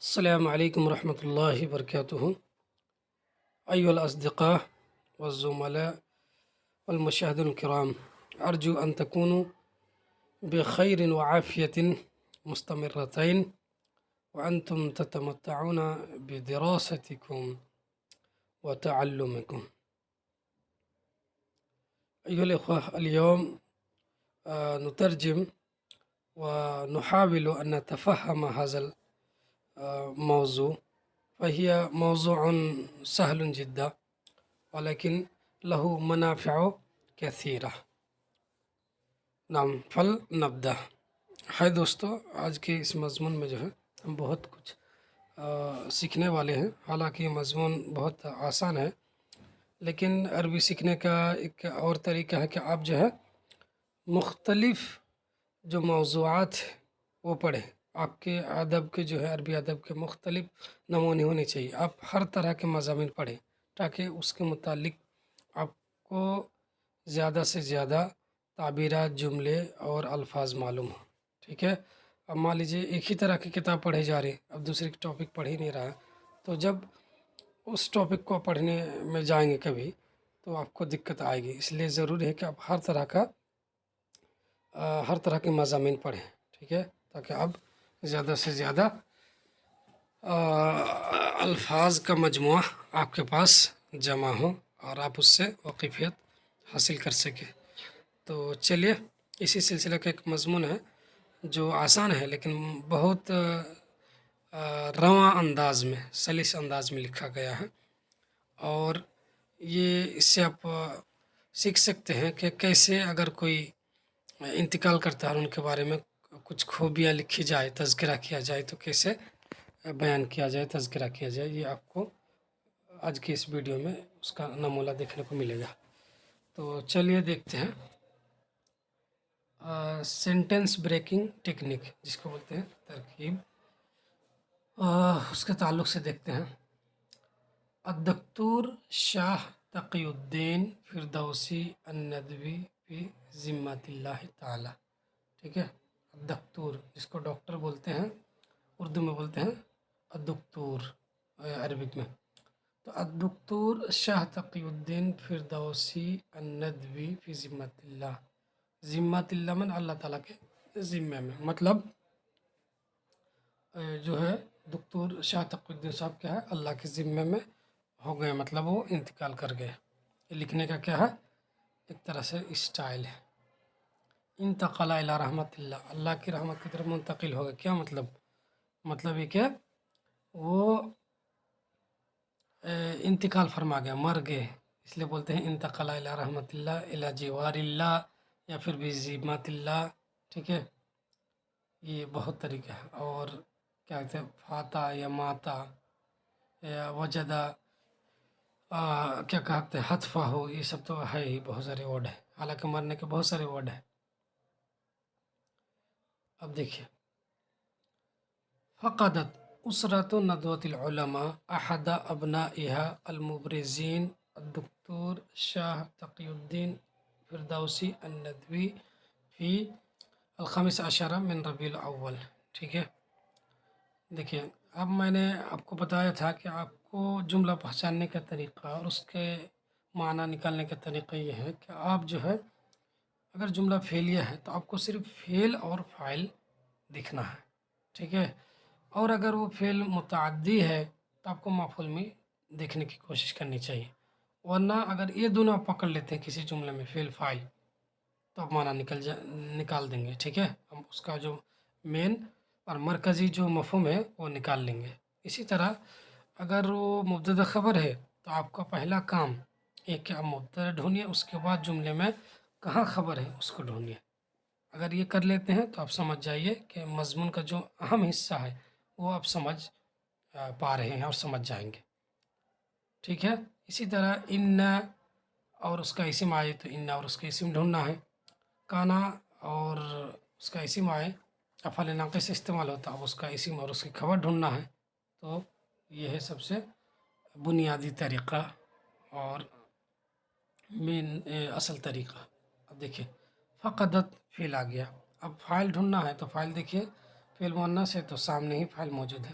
السلام عليكم ورحمة الله وبركاته. أيها الأصدقاء والزملاء والمشاهدين الكرام، أرجو أن تكونوا بخير وعافية مستمرتين وأنتم تتمتعون بدراستكم وتعلمكم. أيها الإخوة، اليوم نترجم ونحاول أن نتفهم هذا الموضوع، فهي موضوع سهل جدا ولكن له منافع كثيرة. نعم، فلنبدأ. ہے دوستو، آج کے اس مضمون میں جو ہے ہم بہت کچھ سیکھنے والے ہیں. حالانکہ یہ مضمون بہت آسان ہے، لیکن عربی سیکھنے کا ایک اور طریقہ ہے کہ آپ جو ہے مختلف جو موضوعات وہ پڑھیں. آپ کے ادب کے جو ہے عربی ادب کے مختلف نمونے ہونے چاہیے. آپ ہر طرح کے مضامین پڑھیں تاکہ اس کے متعلق آپ کو زیادہ سے زیادہ تعبیرات، جملے اور الفاظ معلوم ہوں. ٹھیک ہے. اب مان لیجیے ایک ہی طرح کی کتاب پڑھے جا رہے، اب دوسری ٹاپک پڑھ ہی نہیں رہا، تو جب اس ٹاپک کو پڑھنے میں جائیں گے کبھی تو آپ کو دقت آئے گی. اس لیے ضروری ہے کہ آپ ہر طرح کے مضامین پڑھیں. ٹھیک ہے، تاکہ اب زیادہ سے زیادہ الفاظ کا مجموعہ آپ کے پاس جمع ہو اور آپ اس سے واقفیت حاصل کر سکیں. تو چلیے، اسی سلسلے کا ایک مضمون ہے جو آسان ہے لیکن بہت رواں انداز میں، سلس انداز میں لکھا گیا ہے، اور یہ اس سے آپ سیکھ سکتے ہیں کہ کیسے اگر کوئی انتقال کرتا ہے اور ان کے بارے میں کچھ خوبیاں لکھی جائے، تذکرہ کیا جائے تو کیسے بیان کیا جائے، تذکرہ کیا جائے. یہ آپ کو آج کی اس ویڈیو میں اس کا نمونہ دیکھنے کو ملے گا. تو چلیے دیکھتے ہیں. سینٹنس بریکنگ ٹیکنیک جس کو بولتے ہیں ترکیب، اس کے تعلق سے دیکھتے ہیں. الدکتور شاہ تقی الدین فردوسی الندوی فی ذمۃ اللہ تعالی. ٹھیک ہے، الدکتور جس کو ڈاکٹر بولتے ہیں، اردو میں بولتے ہیں الدکتور عربک میں. تو الدکتور شاہ تقی الدین فردوسی الندوی فی ذمۃ اللہ. ذمۃ اللہ من اللہ تعالیٰ کے ذمے میں، مطلب جو ہے دکتور شاہ تقی الدین صاحب کیا ہے، اللہ کے ذمے میں ہو گئے، مطلب وہ انتقال کر گئے. یہ لکھنے کا کیا ہے، ایک طرح سے اسٹائل ہے. انتقل الی رحمت اللہ، اللہ کی رحمت کی طرف منتقل ہو گئے. کیا مطلب یہ کہ وہ انتقال فرما گیا، مر گئے، اس لیے بولتے ہیں انتقل الی رحمت اللہ، الی جوار اللہ، یا پھر بھی ذمۃ اللہ. ٹھیک ہے، یہ بہت طریقہ ہے. اور کیا کہتے ہیں، فاتا یا ماتا یا وجدہ، کیا کہتے ہیں، حتفہ ہو، یہ سب تو ہے ہی، بہت سارے ورڈ ہیں. حالانکہ مرنے کے بہت سارے ورڈ ہیں. اب دیکھیے، فقدت اسرت ندوۃ العلماء احد ابنائها المبرزین الدکتور شاہ تقی الدین فردوسی الندوی فی الخامس عشرہ من ربیع الاول. ٹھیک ہے، دیکھیے، اب میں نے آپ کو بتایا تھا کہ آپ کو جملہ پہچاننے کا طریقہ اور اس کے معنی نکالنے کا طریقہ یہ ہے کہ آپ جو ہے اگر جملہ فعلیہ ہے تو آپ کو صرف فعل اور فاعل دکھنا ہے. ٹھیک ہے، اور اگر وہ فعل متعدی ہے تو آپ کو مفعول میں دیکھنے کی کوشش کرنی چاہیے. ورنہ اگر یہ دونوں آپ پکڑ لیتے ہیں کسی جملے میں، فعل فاعل، تو آپ معنی نکال دیں گے. ٹھیک ہے، ہم اس کا جو مین اور مرکزی جو مفہوم ہے وہ نکال لیں گے. اسی طرح اگر وہ مبتدا خبر ہے تو آپ کا پہلا کام ایک کہ آپ مبتدا ڈھونڈیے، اس کے بعد جملے میں کہاں خبر ہے اس کو ڈھونڈیے. اگر یہ کر لیتے ہیں تو آپ سمجھ جائیے کہ مضمون کا جو اہم حصہ ہے وہ آپ سمجھ پا رہے ہیں اور سمجھ جائیں گے. ٹھیک ہے، اسی طرح ان اور اس کا اسم آئے تو ان اور اس کا اسم ڈھونڈنا ہے. کانا اور اس کا اسم آئے، افعال ناقص استعمال ہوتا ہے، اب اس کا اسم اور اس کی خبر ڈھونڈنا ہے. تو یہ ہے سب سے بنیادی طریقہ اور مین اصل طریقہ. اب دیکھیے، فقدت فعل آ گیا، اب فاعل ڈھونڈنا ہے. تو فاعل دیکھیے، فعل مؤنث ہے تو سامنے ہی فاعل موجود ہے.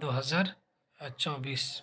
2024,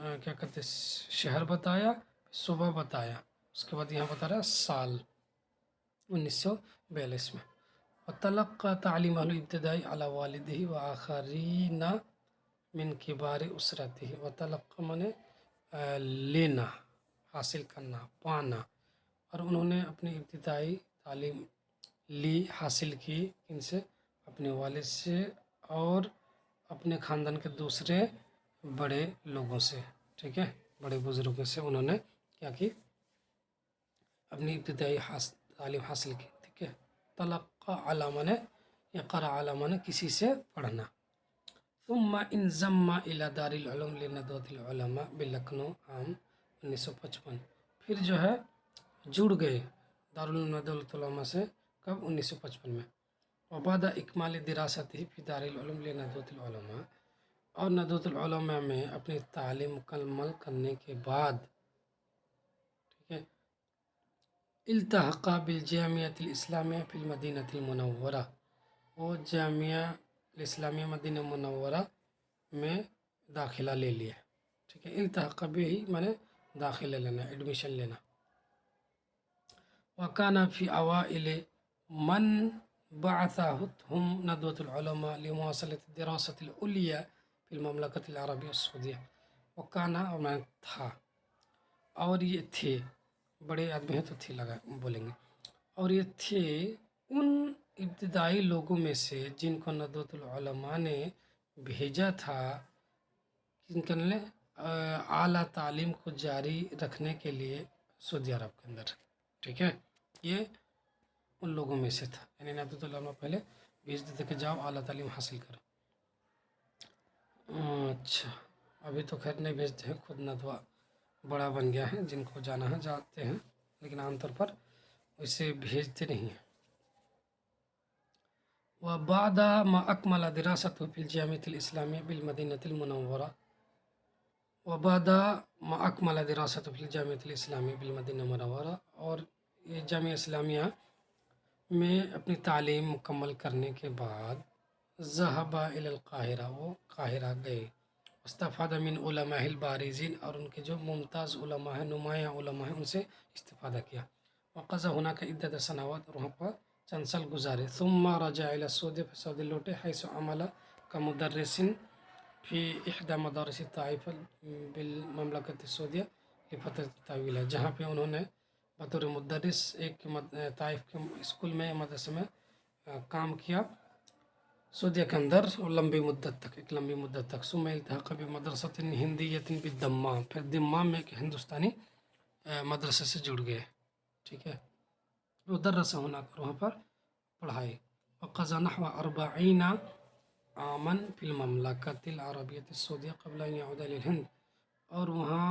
کیا کہتے ہیں شہر بتایا، صوبہ بتایا، اس کے بعد یہاں بتا رہا ہے سال 1942 میں. وتلقى تعلیم الابتدائی علی والدہ و آخرین من کبار اسرتہ. وتلقى مانے لینا، حاصل کرنا، پانا. اور انہوں نے اپنی ابتدائی تعلیم لی، حاصل کی ان سے، اپنے والد سے اور اپنے خاندان کے دوسرے بڑے لوگوں سے. ٹھیک ہے، بڑے بزرگوں سے انہوں نے کیا کی، اپنی ابتدائی تعلیم حاصل کی. ٹھیک ہے. تلقى علامہ نے اقرا علامہ نے کسی سے پڑھنا. ثم انضم الى دار العلوم لندوۃ العلماء بلکھنؤ عام 1955. پھر جو ہے جڑ گئے دارالعلوم ندوۃ العلماء سے، کب؟ 1955 میں. وبعد اکمال دراستہ فی دار العلوم لندوۃ العلماء. اور ندوۃ العلماء میں اپنی تعلیم مکمل کرنے کے بعد، ٹھیک ہے، التحق بالجامعۃ الاسلامیہ فی المدینہ المنورہ. وہ جامعہ الاسلامیہ مدینہ منورہ میں داخلہ لے لیا. ٹھیک ہے، التحق بھی مانے داخلہ لینا، ایڈمیشن لینا. وکان فی اوائل من بعثهم ندوۃ العلماء لمواصلة الدراسة العلیہ فی المملکۃ العربیہ السعودیہ. وکانا اور میں تھا، اور یہ تھے، بڑے آدمی ہیں تو تھے لگا بولیں گے. اور یہ تھے ان ابتدائی لوگوں میں سے جن کو ندوۃ العلماء نے بھیجا تھا، جن کے نے اعلیٰ تعلیم کو جاری رکھنے کے لیے سعودی عرب کے اندر. ٹھیک ہے، یہ ان لوگوں میں سے تھا. یعنی ندوۃ العلماء پہلے بھیج دیتے کہ جاؤ اعلیٰ تعلیم حاصل کرو. اچھا، ابھی تو خیر نہیں بھیجتے ہیں، خود ندوہ بڑا بن گیا ہے، جن کو جانا ہے جاتے ہیں، لیکن عام طور پر اسے بھیجتے نہیں ہیں. وبعد ما اکمل دراسته فی الجامعۃ الاسلامیہ بالمدینۃ المنورہ. وبعد ما اکمل دراسته فی الجامعۃ الاسلامیہ بالمدینہ المنورہ. اور یہ جامعہ اسلامیہ میں اپنی تعلیم مکمل کرنے کے بعد ذهب الى القاہرہ، وہ قاہرہ گئے. استفاد من علماء البارزین، اور ان کے جو ممتاز علماء ہیں، نمایاں علماء ہیں، ان سے استفادہ کیا. وقضى هناك عدة سنوات، اور وہاں پر چند سال گزارے. ثم رجع الى السعودیہ، پھر سعودی لوٹے. حيث عمل كمدرس في احدى مدارس الطائفة بالمملکۃ السعودیہ لفترة طویلہ، جہاں پہ انہوں نے بطور مدرس ایک طائف کے اسکول میں، مدرسے میں کام کیا سعودیہ کے اندر، اور لمبی مدت تک، ایک لمبی مدت تک. ثم التحق بمدرسۃ ہندیۃ بالدمام، پھر دمام میں ایک ہندوستانی مدرسے سے جڑ گئے. ٹھیک ہے، وہ درس ہونا کر وہاں پر پڑھائی. وقضى نحو 40 عاما فی المملکۃ العربیۃ السعودیہ قبل ان يعود الى الہند. اور وہاں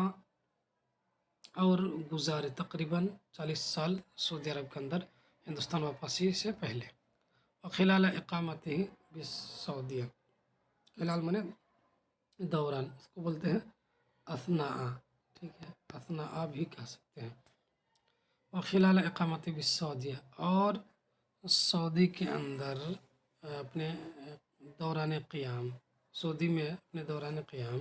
اور گزارے تقریباً 40 سال سعودی عرب کے اندر، ہندوستان واپسی سے پہلے. وخلال اقامتہ بالسعودیہ، خلال مانے دوران، اس کو بولتے ہیں اثناء. ٹھیک ہے، اثناء بھی کہہ سکتے ہیں. وخلال اقامتہ بالسعودیہ، اور سعودی کے اندر اپنے دوران قیام، سعودی میں اپنے دوران قیام،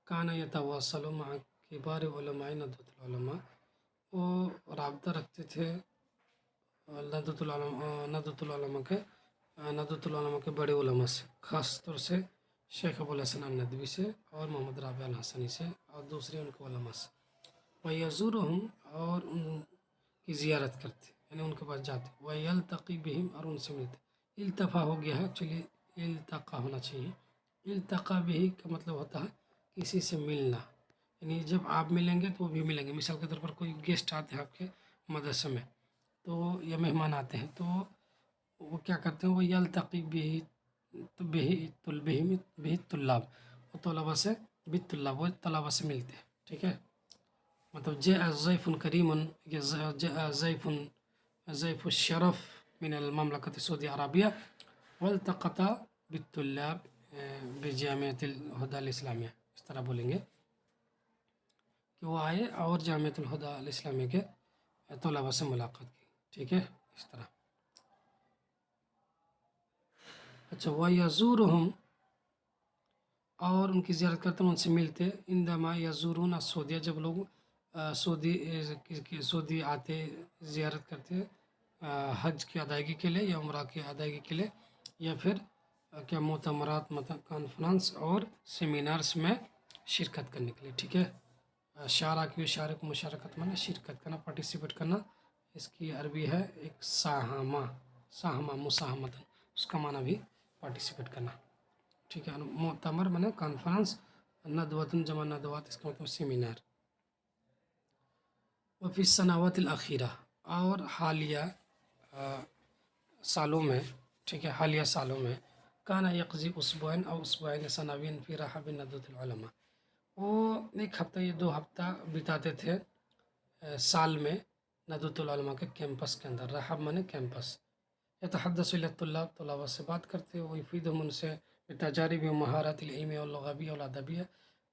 کان یتواصل مع کبار علماء ندوۃ العلماء، وہ رابطہ رکھتے تھے ندوۃ العلماء کے بڑے علماء سے، خاص طور سے شیخ ابو الحسن الندوی سے اور محمد رابع الحسنی سے اور دوسرے ان کے علماء سے. وَيَزُورُهُمْ، اور ان کی زیارت کرتے، یعنی ان کے پاس جاتے. وَيَلْتَقِي بِهِمْ، اور ان سے ملتے. التفا ہو گیا ہے، ایکچولی التقا ہونا چاہیے. التقا به کا مطلب ہوتا ہے کسی سے ملنا، یعنی جب آپ ملیں گے تو وہ بھی ملیں گے. مثال کے طور پر کوئی گیسٹ آتے ہیں آپ کے مدرسے میں، تو یا مہمان آتے ہیں، تو وہ کیا کرتے ہیں، وہ یلتقی به الطلاب، وہ طلباء سے، بالطلاب، وہ طلباء سے ملتے ہیں. ٹھیک ہے، مطلب جاء ضیف کریم، جاء ضیف الشرف من المملکۃ السعودیہ عربیہ والتقط بالطلاب بجامعۃ الہدی الاسلامیہ. اس طرح بولیں گے کہ وہ آئے اور جامعۃ الہدی الاسلامیہ کے طلباء سے ملاقات کی. ٹھیک ہے، اس طرح. اچھا، وَيَزُورُهُمْ، اور ان کی زیارت کرتے ہیں، ان سے ملتے اندما یزورون السعودیہ، جب لوگ سعودی آتے زیارت کرتے حج کی ادائیگی کے لیے یا عمرہ کی ادائیگی کے لیے، یا پھر کیا مؤتمرات کانفرنس اور سیمینارس میں شرکت کرنے کے لیے. ٹھیک ہے. شارک مشارکت مانے شرکت کرنا، پارٹیسپیٹ کرنا. اس کی عربی ہے ایک ساہمہ مساہمت، اس کا معنی بھی پارٹیسپیٹ کرنا. ٹھیک ہے. مؤتمر مانے کانفرنس، ندوۃ جمع ندوات، اس کا مطلب سیمینار. وفی السنوات الاخیرہ، اور حالیہ سالوں میں، ٹھیک ہے، حالیہ سالوں میں کانا یقضی اسبوعین او اسبوعین سنوین فی رحب ندوۃ العلماء، وہ ایک ہفتہ یا 2 ہفتہ بتاتے تھے سال میں ندوۃ العلماء کے کیمپس کے اندر. رحب مانے کیمپس. یتحدث الی الطلاب، طلباء سے بات کرتے، ویفیدہم، ان سے بتجارب و مہارت العلمی واللغویہ والادبیہ،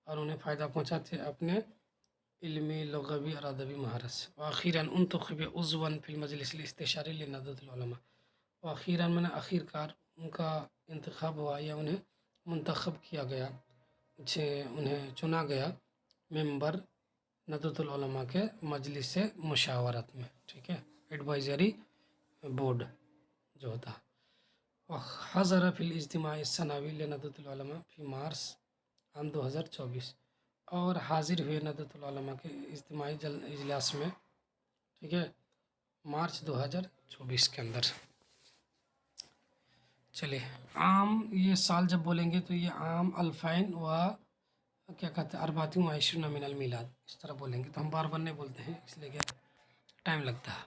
اور انہیں فائدہ پہنچاتے اپنے علمی، لغوی اور ادبی مہارت سے. وأخیراً انتخب عضوا فی المجلس الاستشاری لندوۃ العلماء، وأخیراً میں نے آخر کار ان کا انتخاب ہوا یا انہیں منتخب کیا گیا، انہیں چنا گیا ممبر ندوۃ العلماء کے مجلس مشاورت میں. ٹھیک ہے، ایڈوائزری بورڈ جو ہوتا ہے. وحضر فی الاجتماع السنوی لندوۃ العلماء فی مارس عام 2024، اور حاضر ہوئے ندوۃ العلماء کے اجتماعی اجلاس میں، ٹھیک ہے، مارچ 2024 کے اندر. چلیے، عام یہ سال جب بولیں گے تو یہ عام الفین و کیا کہتے ہیں اربعۃ وعشرین من المیلاد، اس طرح بولیں گے. تو ہم بار بار نہیں بولتے ہیں، اس لیے کہ ٹائم لگتا ہے.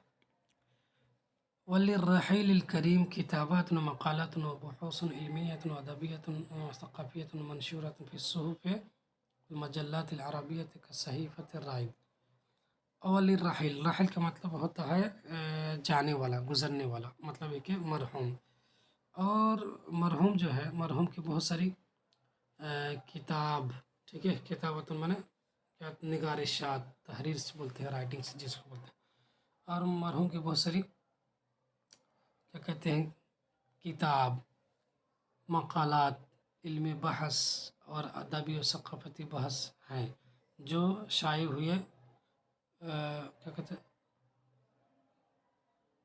وللرحیل الکریم کتابات و مقالات و بحوث علمیۃ و ادبیۃ و ثقافیۃ منشورۃ فی الصحف المجلات العربیۃ کصحیفۃ الرائد. وللرحیل، رحل کا مطلب ہوتا ہے جانے والا، گزرنے والا، مطلب ہے کہ مرحوم. اور مرحوم جو ہے، مرحوم کی بہت ساری کتاب، ٹھیک ہے، کتابت مانے کیا، نگارشات، تحریر سے بولتے ہیں، رائٹنگ سے جس کو بولتے ہیں. اور مرحوم کی بہت ساری کیا کہتے ہیں کتاب، مقالات، علمی بحث اور ادبی و ثقافتی بحث ہیں جو شائع ہوئے کیا کہتے ہیں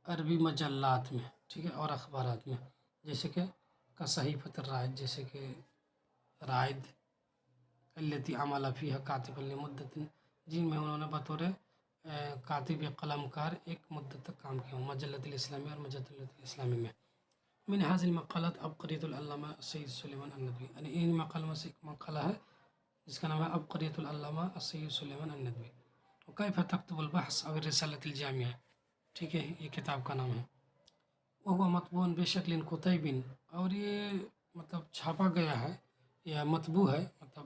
عربی مجلات میں، ٹھیک ہے، اور اخبارات میں، جیسے کہ کصحیفۃ الرائد، جیسے کہ رائد، التی عمل فیہا کاتبا لمدت، جن میں انہوں نے بطور کاتب یا قلم کار ایک مدت تک کام کیا ہوں، مجلۃ الاسلامی اور مجلۃ الاسلامی میں. من هذه المقالات عبقریۃ العلامہ سید سلیمان الندوی، یعنی ان مقالوں میں سے ایک مقالہ ہے جس کا نام ہے عبقریۃ العلامہ سید سلیمان الندوی. وکیف تکتب البحث او الرسالۃ الجامعہ، ٹھیک ہے، یہ کتاب کا نام ہے. وہ مطبوع بشکل کتیب، اور یہ مطلب چھاپا گیا ہے یا مطبوع ہے، مطلب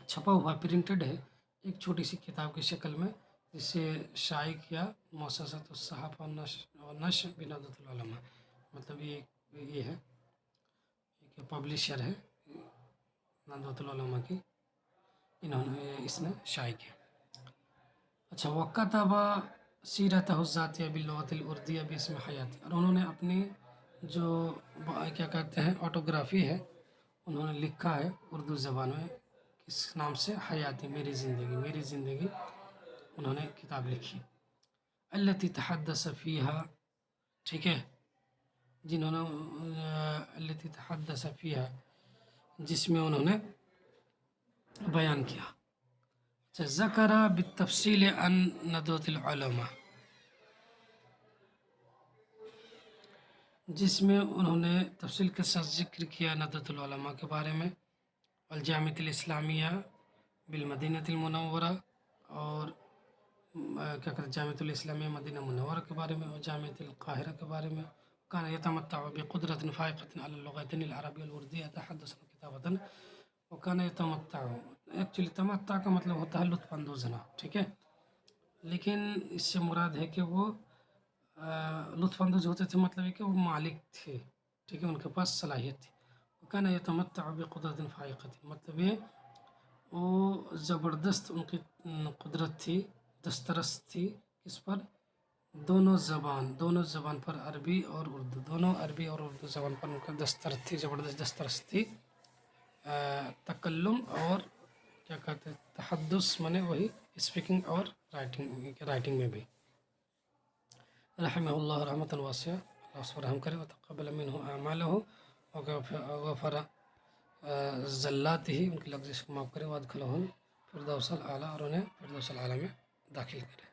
چھپا ہوا، پرنٹڈ ہے ایک چھوٹی سی کتاب کی شکل میں، جسے شائع کیا مؤسسۃ الصحافہ والنشر بندوۃ العلماء، مطلب یہ ہے ایک پبلشر ہے ندوۃ العلماء کی، انہوں نے اس نے شائع کیا. اچھا، وکتب سیرتہ الذاتیہ باللغۃ الاردیہ باسم حیاتی، اور انہوں نے اپنی جو کیا کہتے ہیں آٹوگرافی ہے، انہوں نے لکھا ہے اردو زبان میں، کس نام سے، حیاتی، میری زندگی، میری زندگی انہوں نے کتاب لکھی. التی تحدث فیہا، ٹھیک ہے، جنہوں نے التی تحدث فیہا، جس میں انہوں نے بیان کیا. ذکر بالتفصیل عن ندوۃ العلماء، جس میں انہوں نے تفصیل کے ساتھ ذکر کیا ندوۃ العلماء کے بارے میں. والجامعۃ الاسلامیہ بالمدینۃ المنورہ، اور کیا کہتے ہیں جامعۃ الاسلامیہ مدینہ منورہ کے بارے میں، اور جامعۃ القاہرہ کے بارے میں. کان یتمتع بقدرۃ فائقۃ علی اللغتین العربیہ والاردیہ تحدثا وکتابۃ. وکان یتمتع، ایکچولی تمتع کا مطلب ہوتا ہے لطف اندوز ہونا، ٹھیک ہے، لیکن اس سے مراد ہے کہ وہ لطف اندوز ہوتے تھے، مطلب ہے کہ وہ مالک تھے، ٹھیک ہے، ان کے پاس صلاحیت تھی. وکان یتمتع بقدرۃ فائقۃ، مطلب یہ وہ زبردست ان کی قدرت تھی، دسترس تھی، اس پر دونوں زبان پر، عربی اور اردو، دونوں عربی اور اردو زبان پر ان کا دسترس تھی، زبردست دسترس تھی. تکلم اور کیا کہتے ہیں تحدث منے وہی اسپیکنگ اور رائٹنگ میں بھی. رحمہ اللہ رحمۃ واسعہ، اللہ اس پر رحم کرے، وتقبل منہ اعمالہ، وغفر زلات ہی، ان کی لغزش کو معاف کرے، وادخلہم فردوس الاعلیٰ، اور انہیں فردوس الاعلیٰ میں داخل کرے.